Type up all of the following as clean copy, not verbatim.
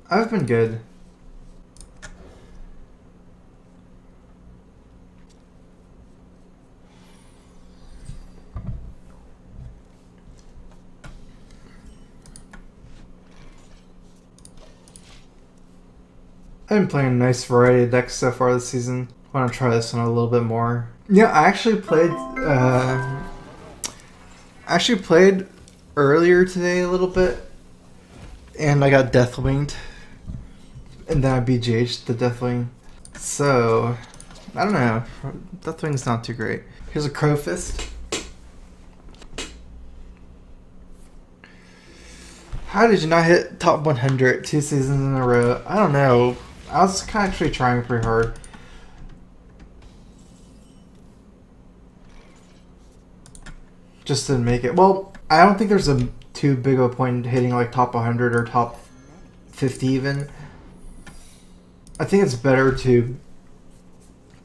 I've been good. I've been playing a nice variety of decks so far this season. I want to try this one a little bit more. Yeah, I actually played earlier today a little bit, and I got Deathwinged, and then I BGH'd the Deathwing. So, I don't know. Deathwing's not too great. Here's a Crow Fist. How did you not hit top 100 2 seasons in a row? I don't know. I was kind of actually trying pretty hard. Just didn't make it. Well, I don't think there's a too big of a point in hitting like top 100 or top 50 even. I think it's better to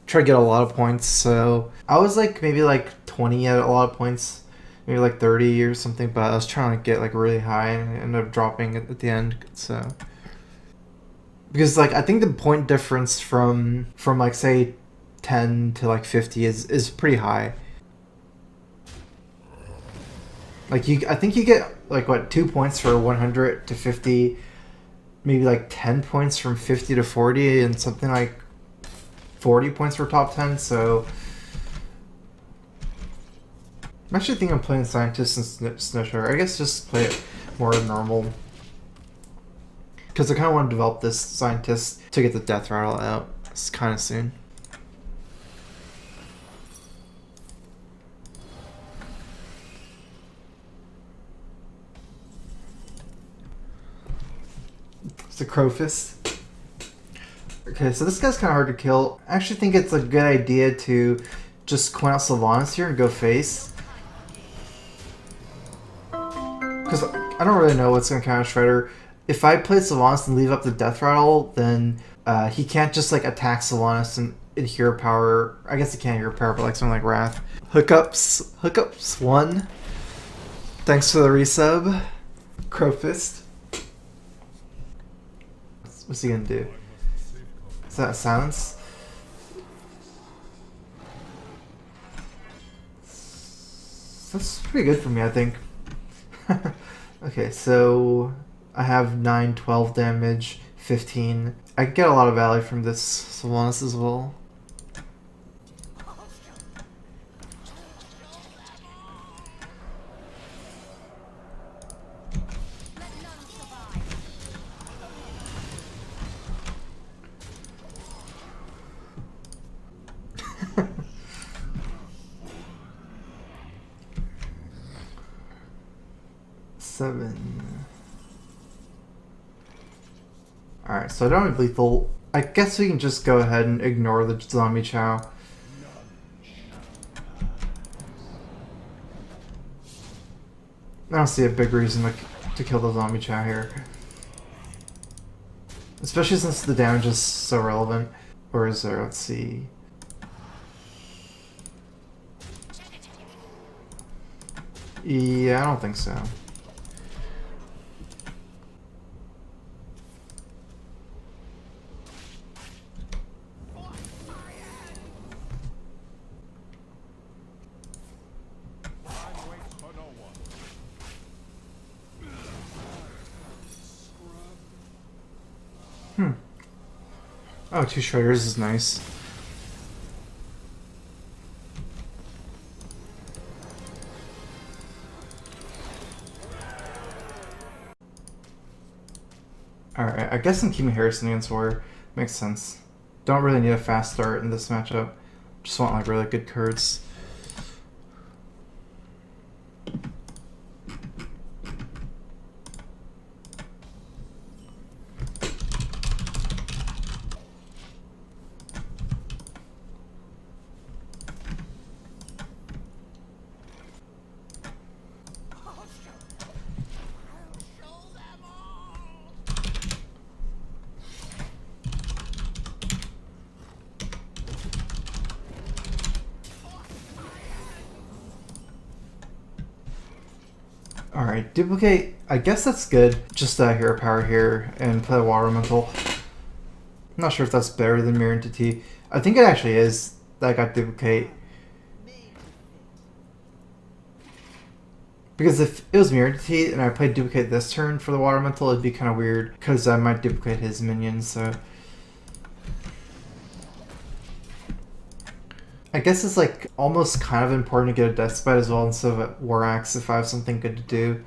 try to get a lot of points. So I was like maybe like 20 at a lot of points, maybe like 30 or something. But I was trying to get like really high and ended up dropping at the end. So because like I think the point difference from like say 10 to like 50 is pretty high. Like I think you get like what 2 points for 100 to 50, maybe like 10 points from 50 to 40, and something like 40 points for top 10. So I'm actually thinking of playing Scientist and Snowshower. I guess just play it more normal, because I kind of want to develop this Scientist to get the Death Rattle out. It's kind of soon. It's a Crow Fist. Okay, so this guy's kind of hard to kill. I actually think it's a good idea to just coin out Sylvanas here and go face, because I don't really know what's going to counter Shredder. If I play Sylvanas and leave up the Death Rattle, then he can't just like attack Sylvanas and Hero Power. I guess he can't Hero Power, but like something like Wrath. Hookups 1. Thanks for the resub. Crow Fist. What's he gonna do? Is that silence? That's pretty good for me, I think. Okay, so I have 9, 12 damage, 15. I get a lot of value from this Sylvanas as well. Alright, so I don't have lethal. I guess we can just go ahead and ignore the zombie chow. I don't see a big reason to kill the zombie chow here. Especially since the damage is so relevant. Or is there? Let's see. Yeah, I don't think so. Oh, 2 Shredders is nice. Alright, I guess I'm keeping Harrison against War. Makes sense. Don't really need a fast start in this matchup. Just want like really good cards. Alright, duplicate. I guess that's good. Just hero power here and play water elemental. I'm not sure if that's better than Mirror Entity. I think it actually is that I got duplicate. Because if it was Mirror Entity and I played duplicate this turn for the water elemental, it'd be kind of weird because I might duplicate his minions. So I guess it's like almost kind of important to get a Death Spite as well instead of a War Axe if I have something good to do.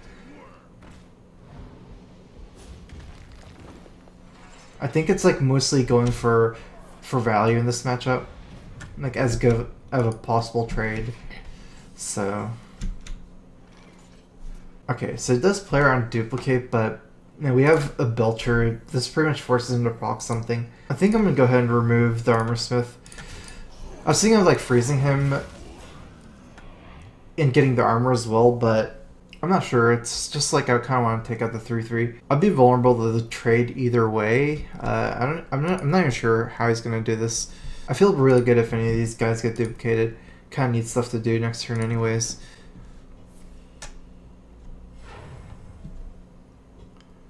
I think it's like mostly going for value in this matchup, like as good of a possible trade. So okay, so it does play around duplicate, but you know, we have a Belcher. This pretty much forces him to proc something. I think I'm gonna go ahead and remove the Armor Smith. I was thinking of like freezing him and getting the armor as well, but I'm not sure. It's just like I kind of want to take out the 3/3. I'd be vulnerable to the trade either way. I'm not even sure how he's gonna do this. I feel really good if any of these guys get duplicated. Kind of need stuff to do next turn, anyways.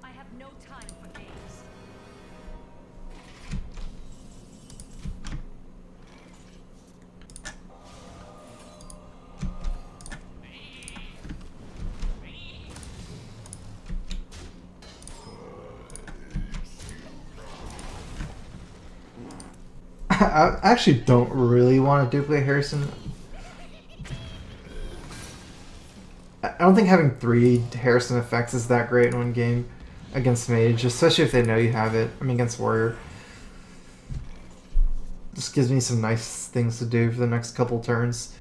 I have no time for games. I actually don't really want to duplicate Harrison. I don't think having 3 Harrison effects is that great in one game against Mage, especially if they know you have it. I mean, against Warrior. Just gives me some nice things to do for the next couple turns.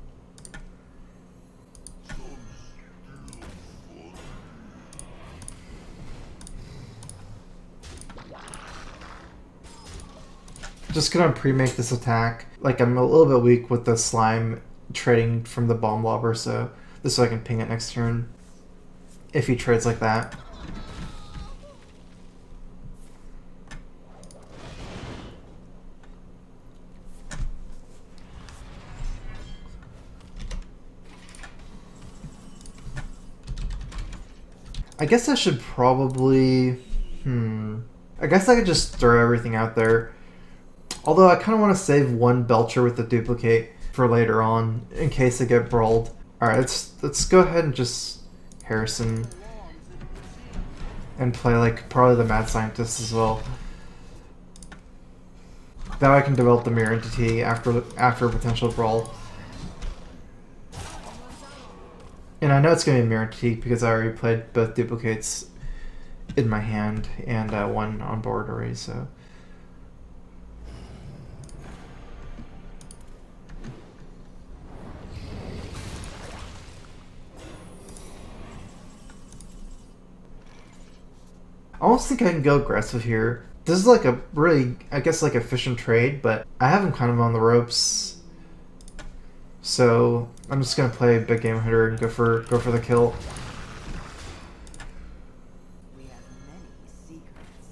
Just gonna pre-make this attack. Like, I'm a little bit weak with the slime trading from the bomb lobber, so this way I can ping it next turn. If he trades like that. I guess I should probably... I guess I could just throw everything out there. Although I kind of want to save one Belcher with the duplicate for later on, in case I get brawled. Alright, let's go ahead and just Harrison. And play like probably the Mad Scientist as well. That way I can develop the Mirror Entity after a potential brawl. And I know it's going to be a Mirror Entity because I already played both duplicates in my hand and one on board already, so... I almost think I can go aggressive here. This is like a really, I guess, like efficient trade, but I have him kind of on the ropes. So I'm just gonna play Big Game Hunter and go for the kill. We have many secrets.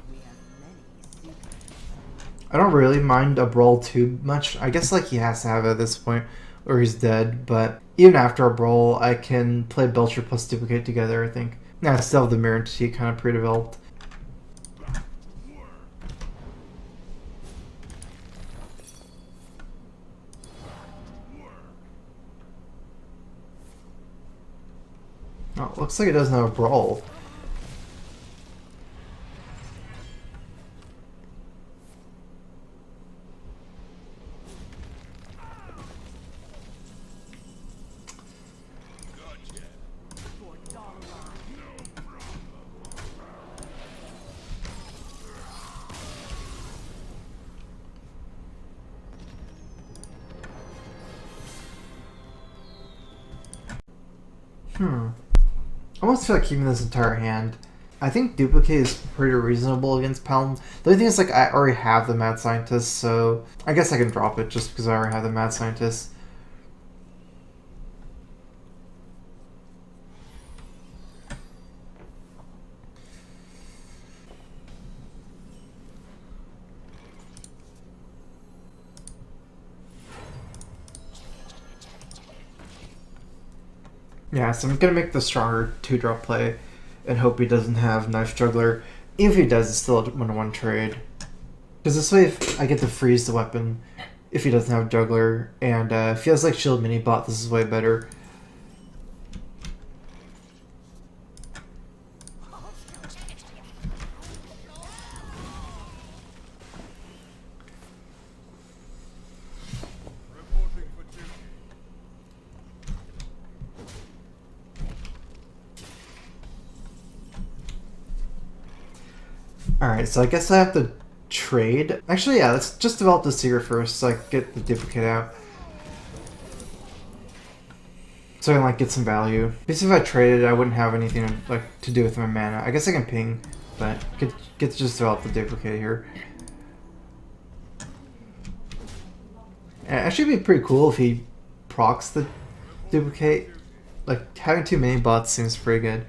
We have many secrets. I don't really mind a brawl too much. I guess like he has to have it at this point or he's dead, but even after a brawl, I can play Belcher plus Duplicate together, I think. Now I still have the Mirror Entity kind of pre-developed. Oh, looks like it doesn't have a brawl. I almost feel like keeping this entire hand. I think Duplicate is pretty reasonable against Paladin. The only thing is, like, I already have the Mad Scientist, so I guess I can drop it just because I already have the Mad Scientist. Yeah, so I'm gonna make the stronger 2-drop play and hope he doesn't have Knife Juggler. Even if he does, it's still a 1-1 trade. Because this way, if I get to freeze the weapon if he doesn't have Juggler, and if he has like Shield Mini Bot, this is way better. Alright, so I guess I have to trade. Actually, yeah, let's just develop the secret first so I can get the duplicate out. So I can like get some value. Basically, if I traded, I wouldn't have anything to do with my mana. I guess I can ping, but get to just develop the duplicate here. And it actually be pretty cool if he procs the duplicate. Like having too many bots seems pretty good.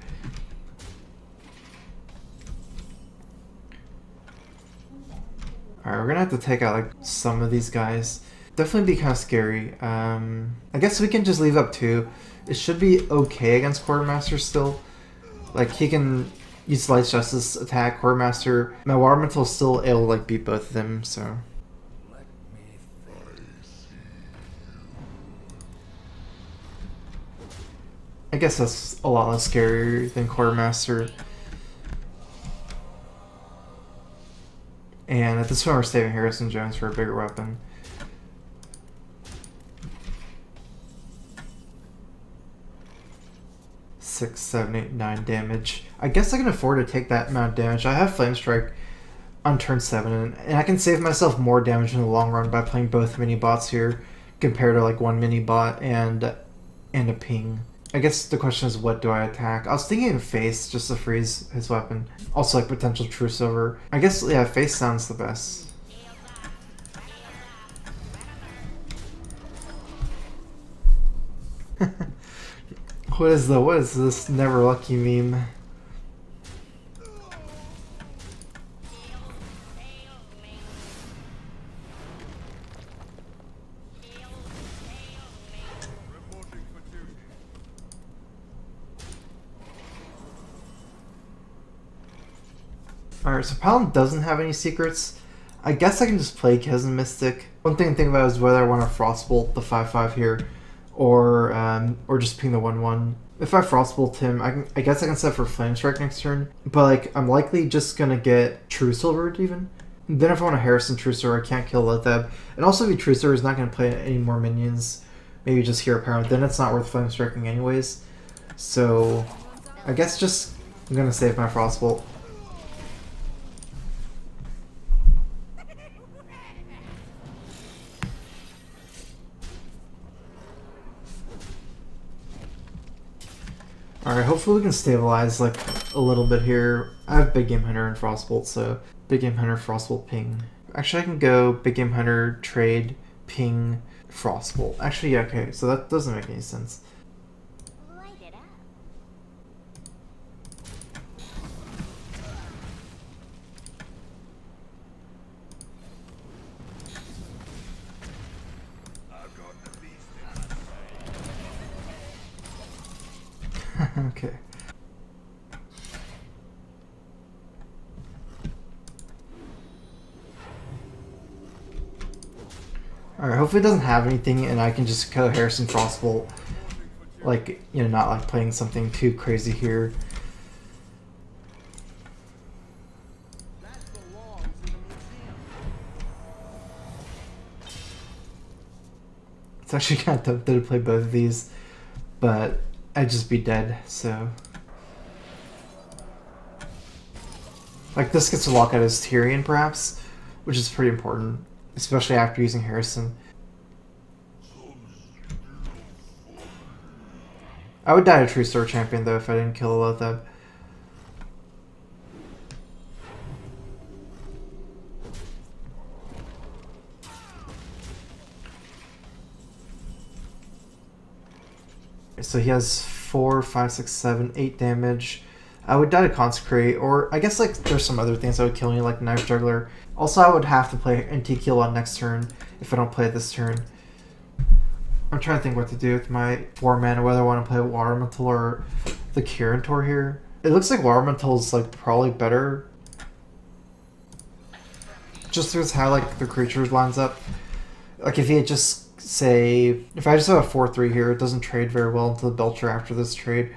Alright, we're gonna have to take out like some of these guys. Definitely be kind of scary. I guess we can just leave up 2. It should be okay against Quartermaster still. Like he can use Light Justice attack, Quartermaster. My Water Mental is still able to like beat both of them, so. I guess that's a lot less scary than Quartermaster. And at this point we're saving Harrison Jones for a bigger weapon. Six, 7, 8, 9 damage. I guess I can afford to take that amount of damage. I have Flame Strike on turn 7, and I can save myself more damage in the long run by playing both mini bots here compared to like one mini bot and a ping. I guess the question is, what do I attack? I was thinking face, just to freeze his weapon. Also like potential True Silver. I guess, yeah, face sounds the best. What is this never lucky meme? Alright, so Paladin doesn't have any secrets. I guess I can just play Chasm Mystic. One thing to think about is whether I want to Frostbolt the 5/5 here, or just ping the 1/1. If I Frostbolt him, I guess I can set for Flame Strike next turn. But like, I'm likely just gonna get True Silvered even. And then if I want to Harrison True Silver, I can't kill Letheb. And also if he True Silver is not gonna play any more minions, maybe just Hero Power, then it's not worth Flame Striking anyways. So I guess just I'm gonna save my Frostbolt. Alright, hopefully we can stabilize like a little bit here. I have Big Game Hunter and Frostbolt, so Big Game Hunter, Frostbolt, ping. Actually, I can go Big Game Hunter, trade, ping, Frostbolt. Actually, yeah, okay, so that doesn't make any sense. Light it up. Okay. Alright, hopefully it doesn't have anything and I can just kill Harrison Frostbolt. Like, you know, not like playing something too crazy here. It's actually kind of tempted to play both of these, but I'd just be dead, so. Like, this gets to lock out his Tyrion, perhaps, which is pretty important, especially after using Harrison. I would die to True Star Champion, though, if I didn't kill Lotheb. So he has 4, 5, 6, 7, 8 damage. I would die to Consecrate, or I guess like there's some other things that would kill me, like Knife Juggler. Also, I would have to play NT Kill on next turn if I don't play it this turn. I'm trying to think what to do with my 4 mana, whether I want to play Water Elemental or the Kaceytron here. It looks like Water Elemental is like probably better. Just because how like the creatures lines up. Like if you just say, if I just have a 4/3 here, it doesn't trade very well into the Belcher after this trade.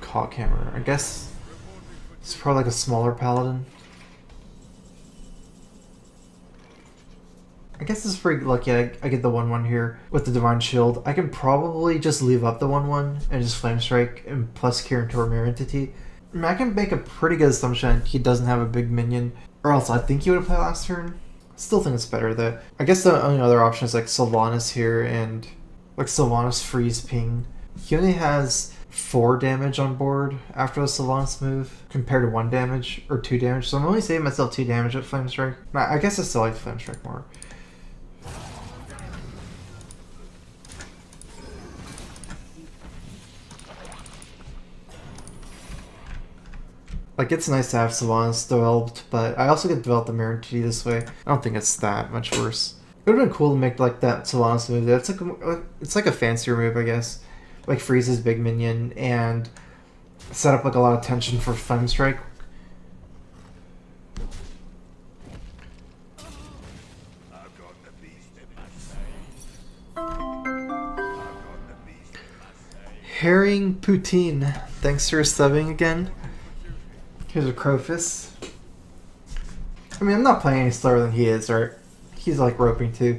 Cockhammer. I guess it's probably like a smaller paladin. I guess it's pretty lucky I get the 1/1 here with the Divine Shield. I can probably just leave up the 1/1 and just Flame Strike and plus Kaceytron Mirror Entity. I mean, I can make a pretty good assumption he doesn't have a big minion, or else I think he would have played last turn. Still think it's better though. I guess the only other option is like Sylvanas here and like Sylvanas Freeze Ping. He only has 4 damage on board after the Sylvanas move compared to 1 damage or 2 damage, so I'm only saving myself 2 damage with Flame Strike. I guess I still like Flame Strike more. Like, it's nice to have Sylvanas developed, but I also get developed the Mirror Entity this way. I don't think it's that much worse. It would have been cool to make like that Sylvanas move. That's like it's like a fancier move, I guess. Like freeze his big minion and set up like a lot of tension for Flame Strike. Herring Poutine, thanks for subbing again. Here's a Crowfist. I mean, I'm not playing any slower than he is, right? He's like roping too.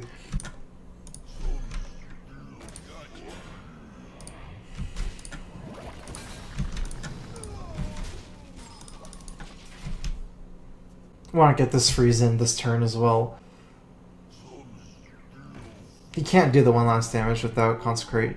I want to get this freeze in this turn as well. He can't do the 1 last damage without Consecrate.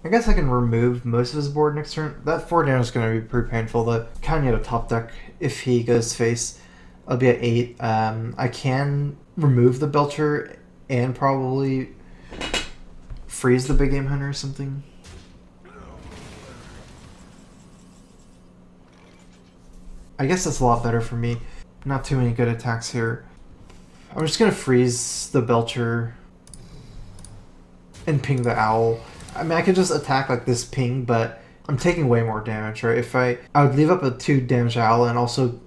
I guess I can remove most of his board next turn. That 4 damage is going to be pretty painful. The kind of need a top deck if he goes face. I'll be at 8. I can remove the Belcher and probably freeze the Big Game Hunter or something. I guess that's a lot better for me. Not too many good attacks here. I'm just going to freeze the Belcher and ping the Owl. I mean, I could just attack like this ping, but I'm taking way more damage, right? If I would leave up a 2 damage Owl and also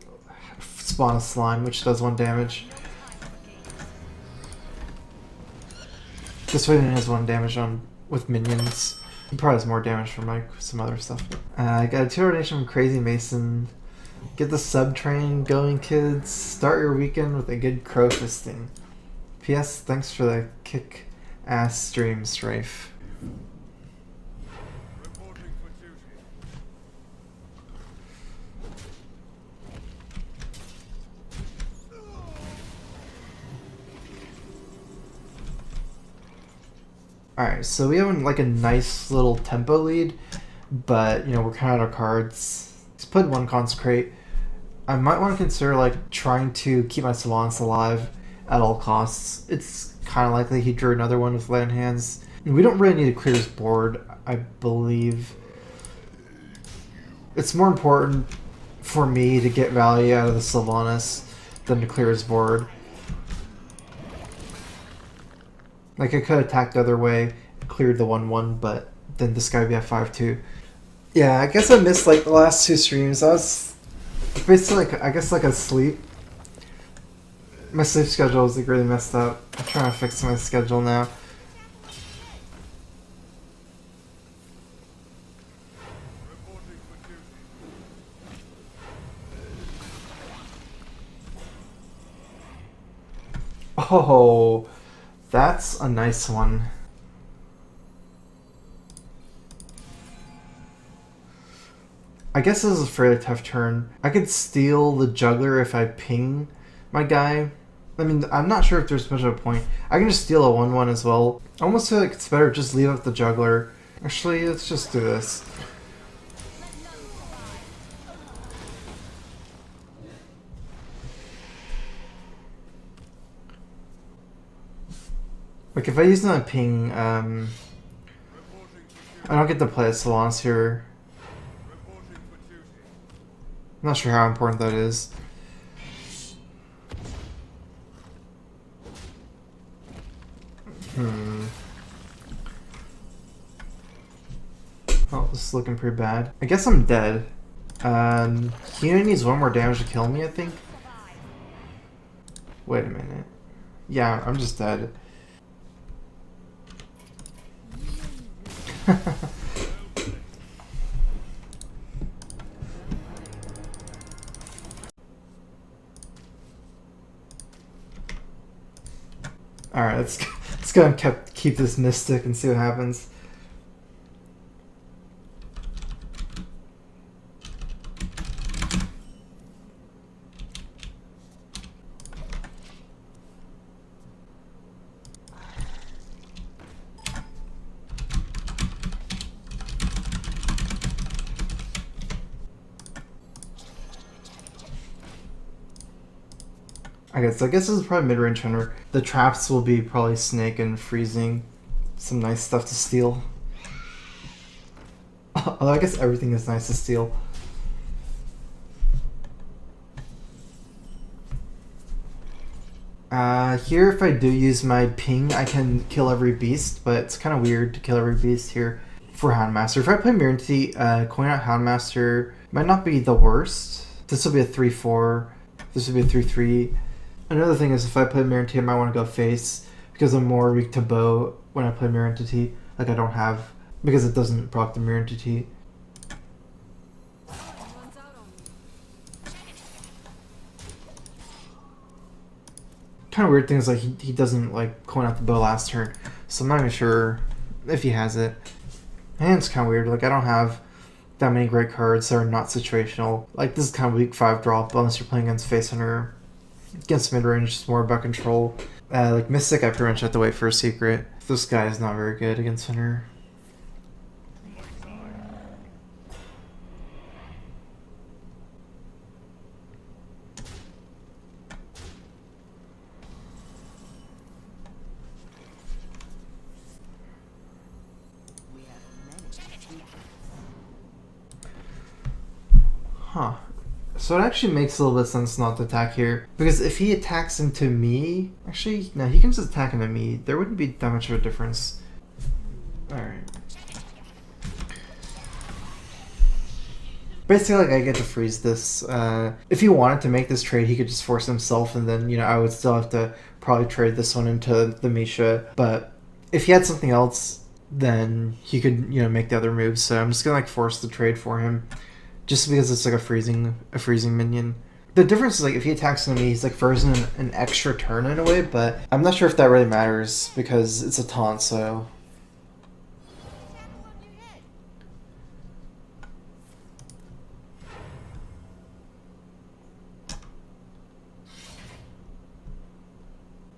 spawn a Slime, which does 1 damage. This way it has 1 damage on with minions. He probably has more damage from like some other stuff. I got a 2 donation from Crazy Mason. Get the sub train going, kids. Start your weekend with a good crow fisting. P.S. Thanks for the kick-ass stream, Strife. Alright, so we have like a nice little tempo lead, but you know, we're kind of out of cards. Let's put 1 Consecrate. I might want to consider like trying to keep my Sylvanas alive at all costs. It's kind of likely he drew another one with land hands. We don't really need to clear his board, I believe. It's more important for me to get value out of the Sylvanas than to clear his board. Like, I could attack the other way, cleared the 1/1, but then this guy would be at 5/2. Yeah, I guess I missed like the last 2 streams. I was basically like, I guess like asleep. My sleep schedule is like really messed up. I'm trying to fix my schedule now. Oh, that's a nice one. I guess this is a fairly tough turn. I could steal the Juggler if I ping my guy. I mean, I'm not sure if there's much of a point. I can just steal a 1/1 as well. I almost feel like it's better just leave up the Juggler. Actually, let's just do this. Like if I use my ping, I don't get to play as Solanas here. I'm not sure how important that is. Oh, this is looking pretty bad. I guess I'm dead. He only needs one more damage to kill me, I think. Wait a minute. Yeah, I'm just dead. Alright, let's go and keep this Mystic and see what happens. I guess this is probably mid-range hunter. The traps will be probably snake and freezing. Some nice stuff to steal. Although I guess everything is nice to steal. Here if I do use my ping, I can kill every beast, but it's kind of weird to kill every beast here for Houndmaster. If I play Mirror Entity, coin out Houndmaster might not be the worst. This will be a 3-4. This will be a 3-3. Another thing is if I play Mirror Entity, I might want to go face because I'm more weak to bow when I play Mirror Entity. Like I don't have, because it doesn't proc the Mirror Entity. Kind of weird things like he doesn't like coin out the bow last turn, so I'm not even sure if he has it. And it's kind of weird. Like I don't have that many great cards that are not situational. Like this is kind of weak 5 drop unless you're playing against face hunter. Against mid range, it's more about control. Like Mystic, I pretty much have to wait for a secret. This guy is not very good against hunter. Huh. So it actually makes a little bit of sense not to attack here. Because if he attacks into me... Actually, no, he can just attack into me. There wouldn't be that much of a difference. Alright. Basically, like, I get to freeze this. If he wanted to make this trade, he could just force himself, and then, you know, I would still have to probably trade this one into the Misha. But if he had something else, then he could, you know, make the other moves. So I'm just gonna, like, force the trade for him. Just because it's like a freezing minion. The difference is like if he attacks into me, he's like frozen an extra turn in a way, but I'm not sure if that really matters because it's a taunt, so.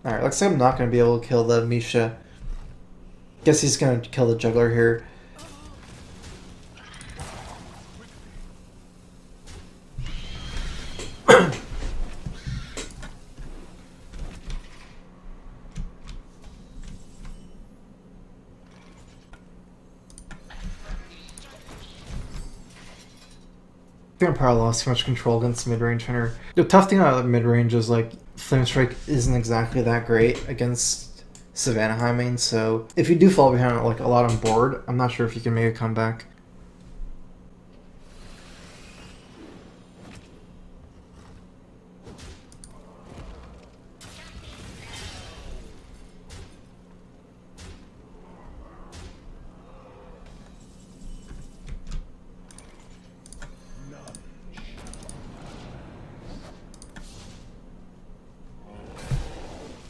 Alright, looks like I'm not going to be able to kill the Misha. Guess he's going to kill the juggler here. I think I'm probably lost too much control against mid-range hunter. The tough thing about mid-range is like Flame Strike isn't exactly that great against Savannah High main, so if you do fall behind like a lot on board, I'm not sure if you can make a comeback.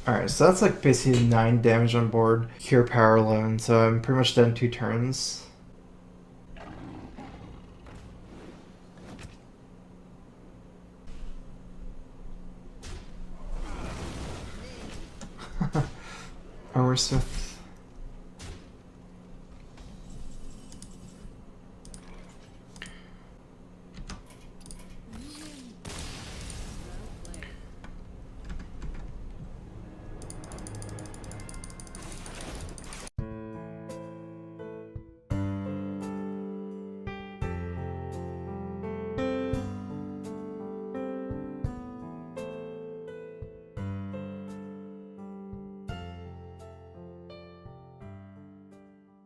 Alright, so that's like basically 9 damage on board. Cure power alone, so I'm pretty much done 2 turns. Armor Smith.